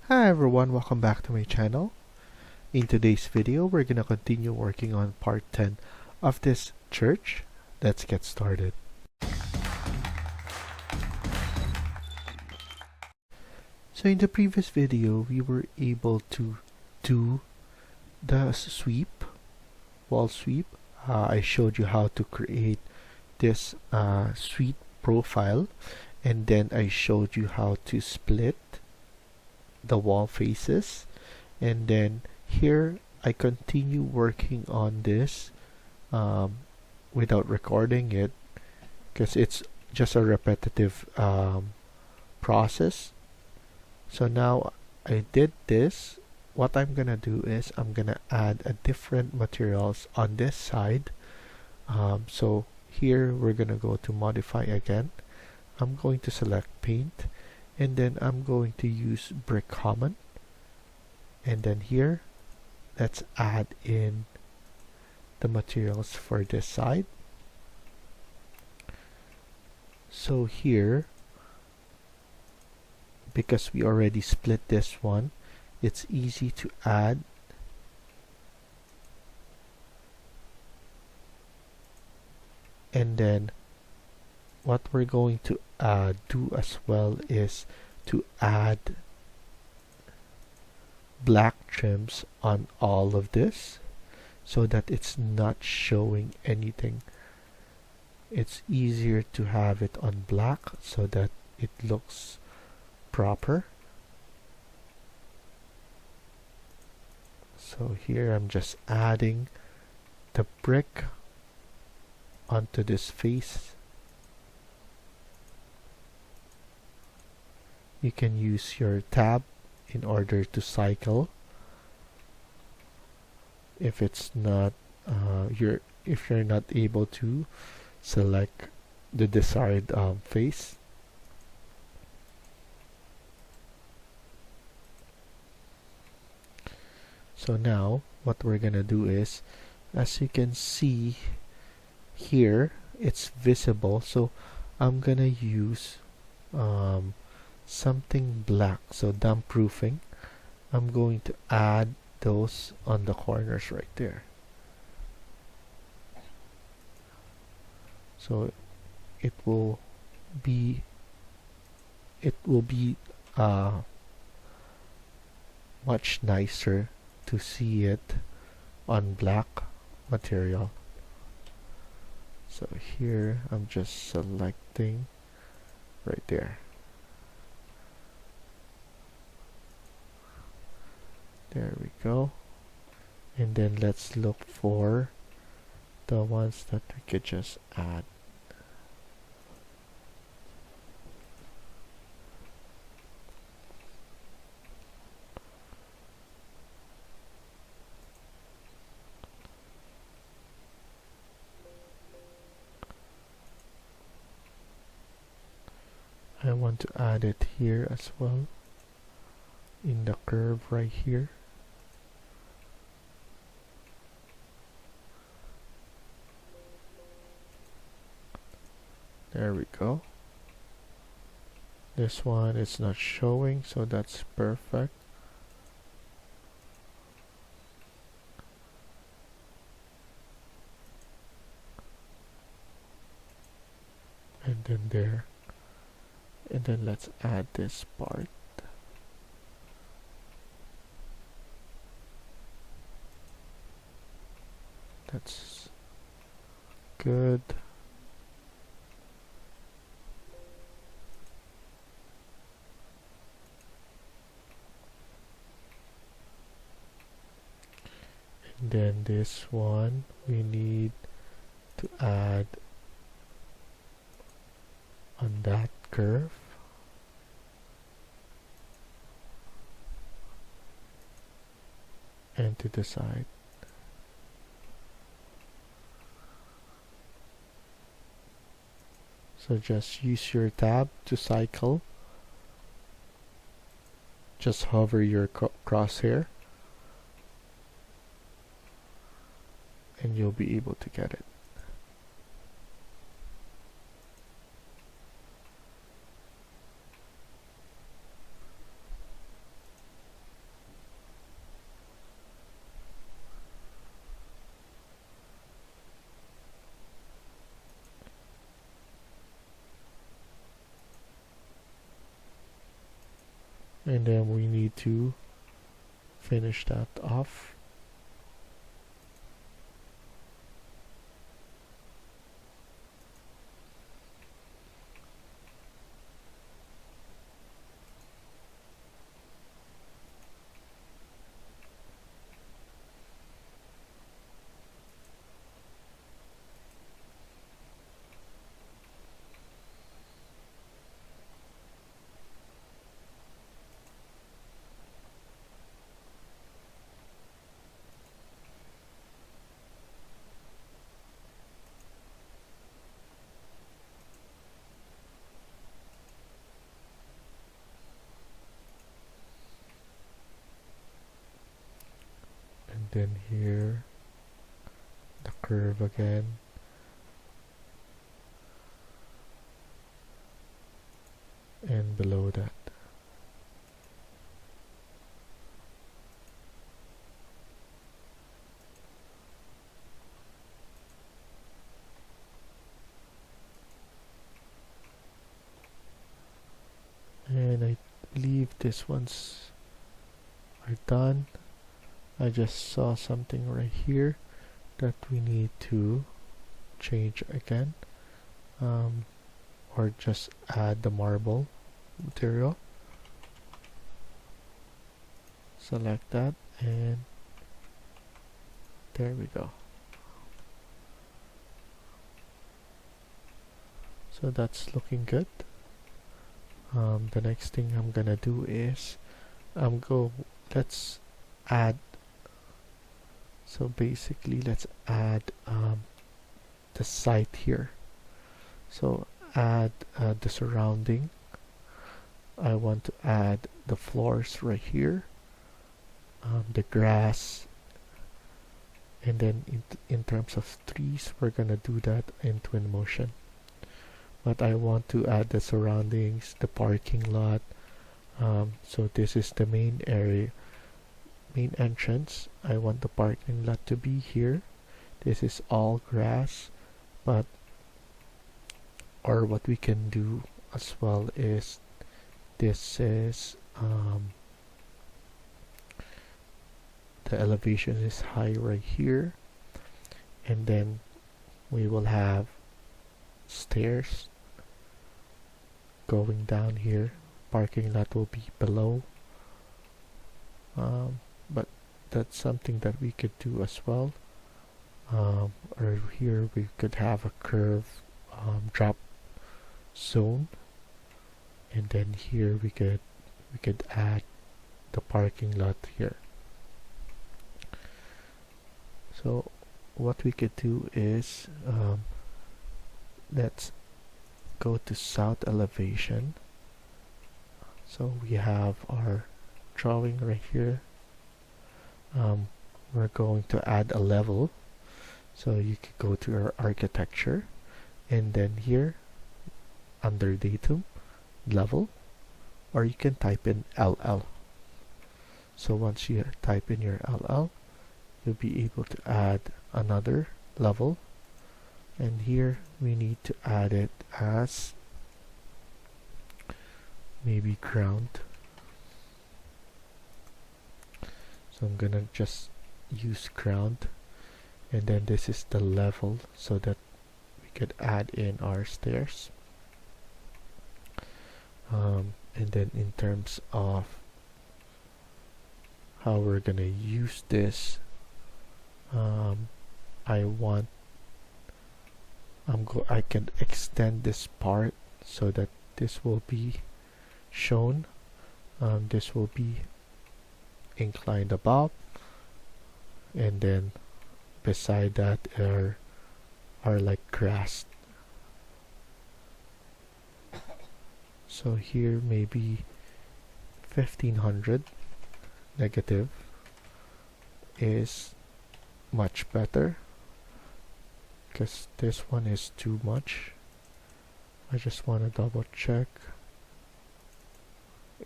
Hi everyone, welcome back to my channel. In today's video, we're gonna continue working on part 10 of this church. Let's get started. So in the previous video, we were able to do the wall sweep. I showed you how to create this street profile, and then I showed you how to split the wall faces, and then here I continue working on this without recording it because it's just a repetitive process. So now I did this. What I'm gonna do is I'm gonna add a different materials on this side. So here we're gonna go to modify again. I'm going to select paint, and then I'm going to use brick common, and then here let's add in the materials for this side. So here, because we already split this one, it's easy to add and then what we're going to do as well is to add black trims on all of this so that it's not showing anything. It's easier to have it on black so that it looks proper. So here I'm just adding the brick onto this face. You can use your tab in order to cycle if it's not if you're not able to select the desired face. So now what we're gonna do is, as you can see here, it's visible, so I'm gonna use something black, so damp proofing. I'm going to add those on the corners right there, so it will be much nicer to see it on black material. So here I'm just selecting right there. There we go. And then let's look for the ones that we could just add. I want to add it here as well in the curve right here. There we go. This one is not showing, so that's perfect. And then there. And then let's add this part. That's good. And then this one we need to add on that curve. And to the side. So just use your tab to cycle. Just hover your crosshair and you'll be able to get it. and then we need to finish that off. And then here, the curve again. And below that. And I believe this one's are done. I just saw something right here that we need to change again, or just add the marble material. Select that, and there we go. So that's looking good. The next thing I'm gonna do is let's add, so basically let's add the site here. So add the surrounding. I want to add the floors right here, the grass, and then in terms of trees, we're gonna do that in Twinmotion. But I want to add the surroundings, the parking lot. So this is the main area, main entrance. I want the parking lot to be here. This is all grass, but or what we can do as well is this is the elevation is high right here, and then we will have stairs going down here. Parking lot will be below, but that's something that we could do as well. Or here we could have a curve drop zone, and then here we could add the parking lot here. So what we could do is let's go to south elevation. So we have our drawing right here. We're going to add a level, so you could go to our architecture, and then here under datum, level, or you can type in LL. So once you type in your LL, you'll be able to add another level, and here we need to add it as maybe ground. So I'm gonna just use ground, and then this is the level so that we could add in our stairs. And then in terms of how we're gonna use this, I can extend this part so that this will be shown. This will be inclined above, and then beside that are like grass. So here maybe 1500 negative is much better, because this one is too much. I just want to double check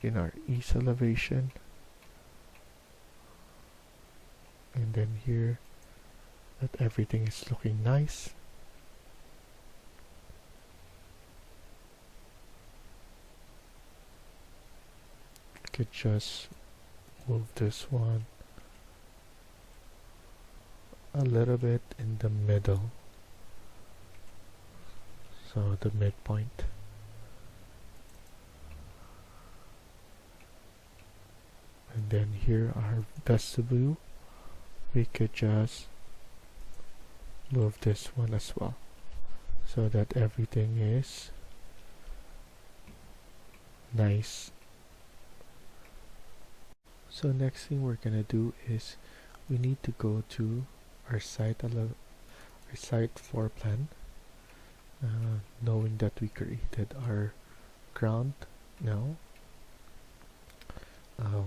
in our east elevation, and then here that everything is looking nice. could just move this one a little bit in the middle, so the midpoint. And then here our vestibule, we could just move this one as well, so that everything is nice. So next thing we're gonna do is we need to go to our site floor plan, knowing that we created our ground now.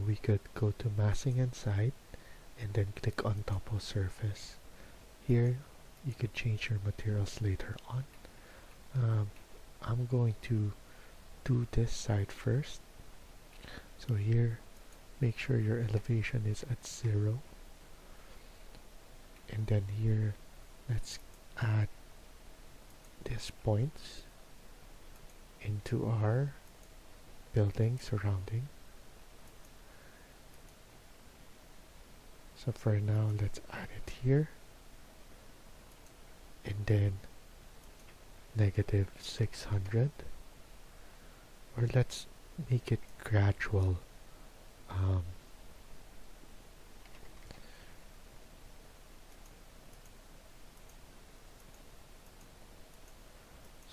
We could go to massing and site and then click on topo surface. Here you could change your materials later on. I'm going to do this side first. So here, make sure your elevation is at 0. And then here, let's add these points into our building surrounding. So for now, let's add it here. And then -600. Or let's make it gradual.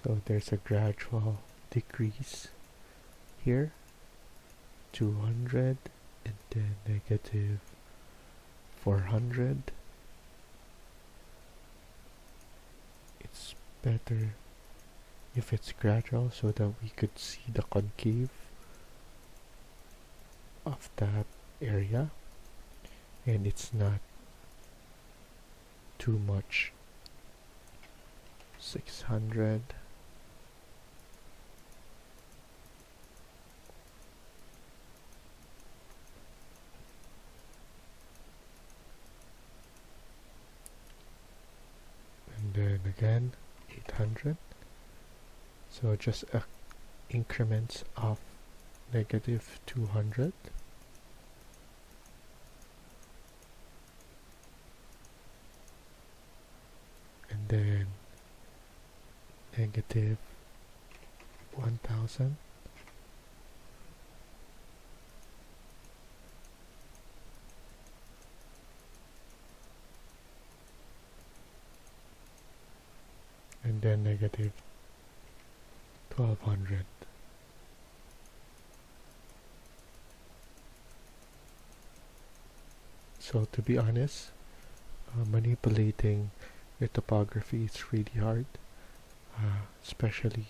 So there's a gradual decrease here, 200, and then -400. It's better if it's gradual so that we could see the concave of that area and it's not too much. 600. And then again 800. So just increments of -200. And then -1000. And then -1200. So to be honest, manipulating your topography is really hard, especially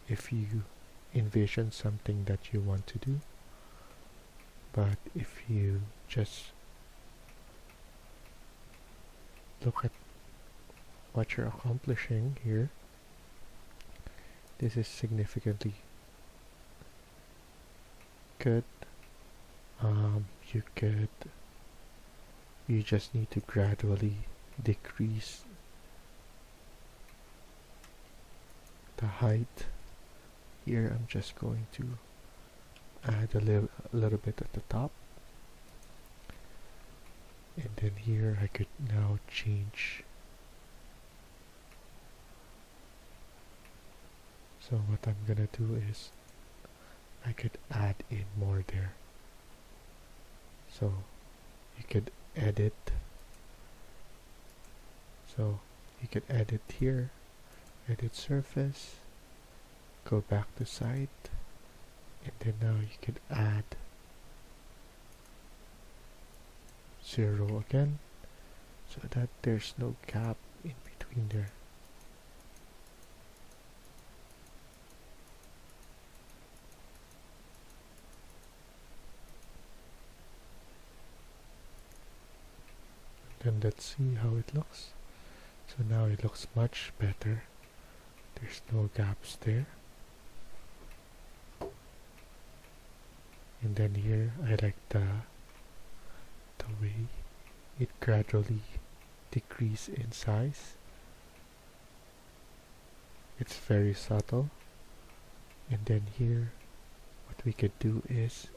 if you envision something that you want to do. But if you just look at what you're accomplishing here, this is significantly good. You just need to gradually decrease the height. Here I'm just going to add a little bit at the top, and then here I could now change. So what I'm gonna do is I could add in more there. So you could edit. So you could edit here, edit surface, go back to site, and then now you could add 0 again so that there's no gap in between there. Then let's see how it looks. So now it looks much better. There's no gaps there. And then here I like the way it gradually decreases in size. It's very subtle. And then here what we could do is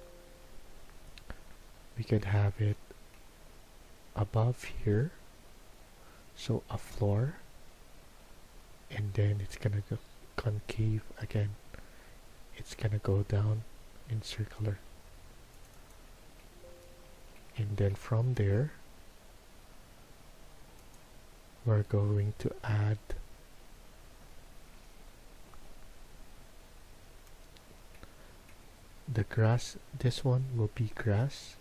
we could have it above here, so a floor, and then it's gonna go concave again. It's gonna go down in circular, and then from there we're going to add the grass. This one will be grass,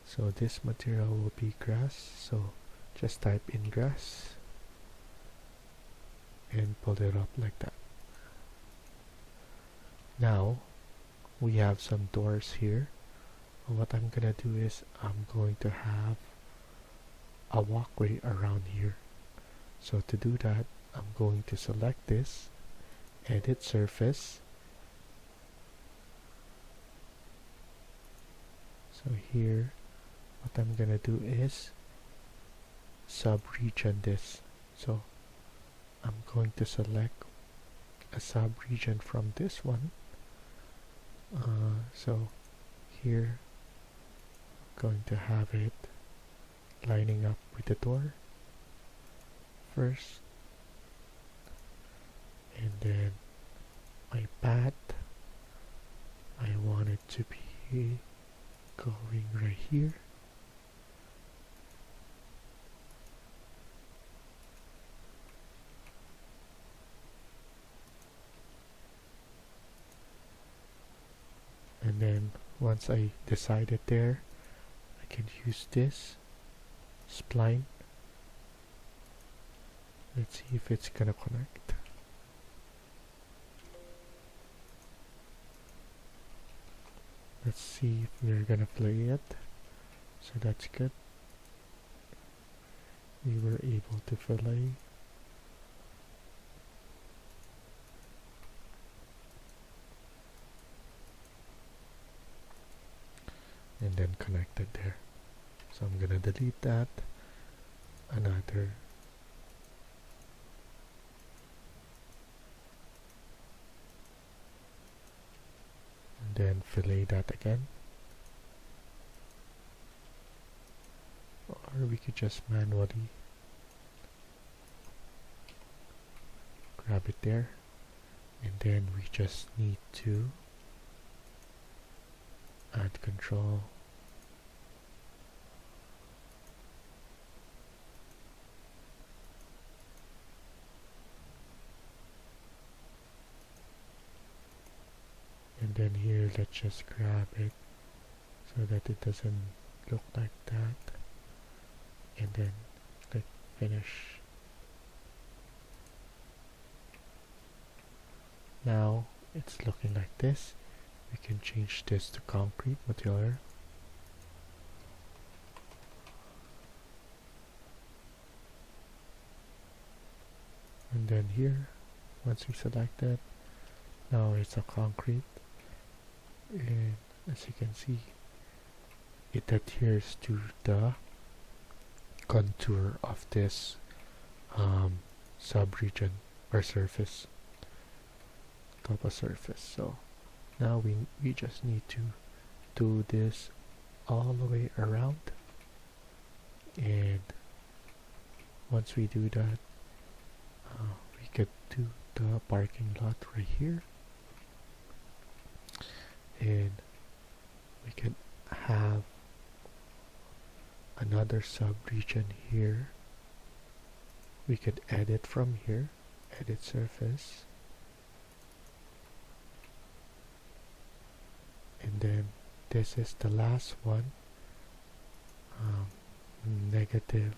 so this material will be grass, so just type in grass and pull it up like that. Now we have some doors here. What I'm gonna do is I'm going to have a walkway around here. So to do that, I'm going to select this, edit surface. So here, what I'm gonna do is sub-region this. So I'm going to select a sub-region from this one. So here, I'm going to have it lining up with the door first, and then my path, I want it to be going right here. And then once I decided there, I can use this spline. Let's see if it's gonna connect. Let's see if we're gonna play it. So that's good. We were able to fillet. And then connect it there. So I'm gonna delete that. Another. And then fillet that again. Or we could just manually grab it there. And then we just need to add control. And then here, let's just grab it so that it doesn't look like that. And then click finish. Now it's looking like this. We can change this to concrete material. And then here, once we select it, now it's a concrete. And as you can see, it adheres to the contour of this sub-region or surface, topo surface. So now we just need to do this all the way around, and once we do that, we could do the parking lot right here, and we can have another sub-region here. We could edit from here, edit surface, and then this is the last one, negative.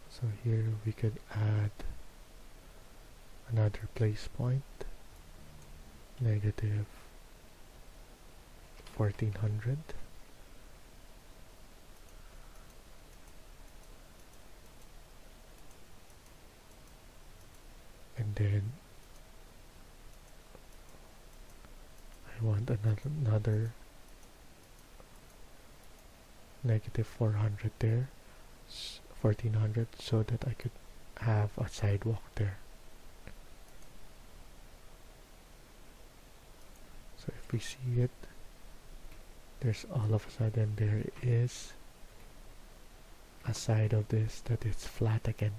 So here we could add another place point, negative 1400. And then I want another negative 400 there, 1400, so that I could have a sidewalk there. So if we see it, there's all of a sudden there is a side of this that is flat again,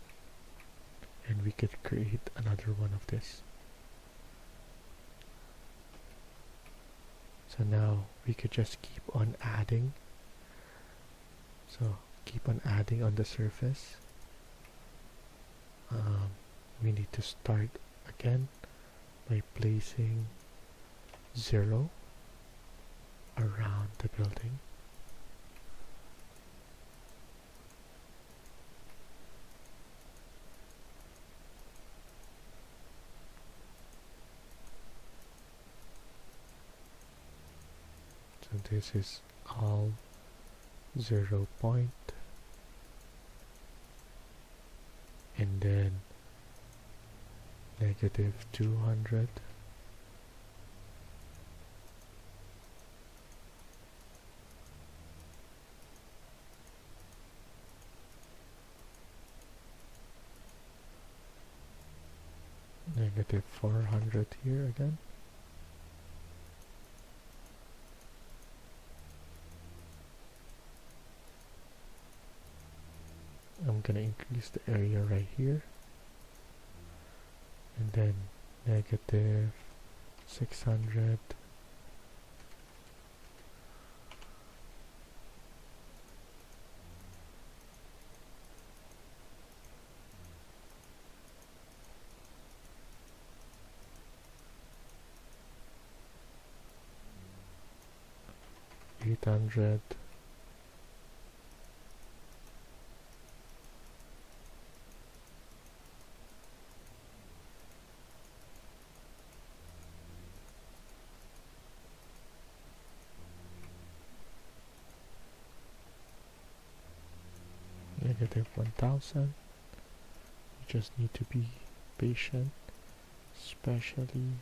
and we could create another one of this. So now we could just keep on adding. So keep on adding on the surface. We need to start again by placing 0 around the building. So this is all 0 point, and then negative 200, negative 400 here again. I'm gonna increase the area right here, and then negative 600, $800, negative 1000. You just need to be patient, especially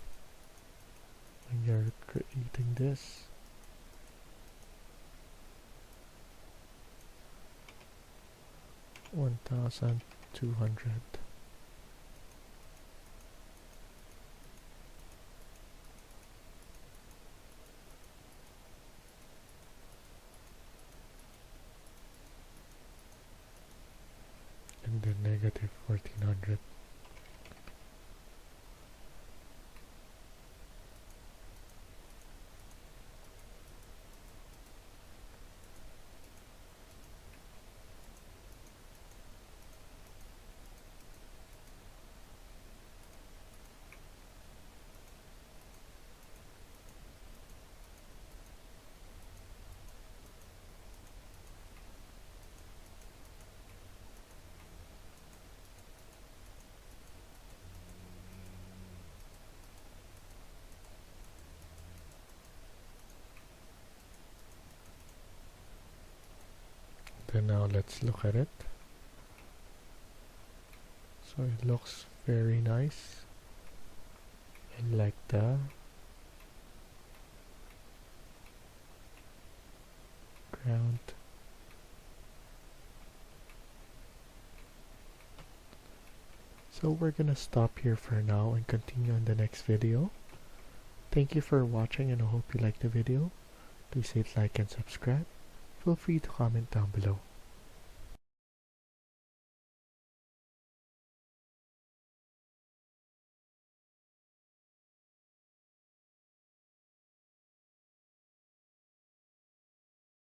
when you're creating this. $1,200. And then negative 1400. Then now let's look at it. So it looks very nice. I like the ground. So we're gonna stop here for now and continue in the next video. Thank you for watching, and I hope you liked the video. Please hit like and subscribe. Feel free to comment down below.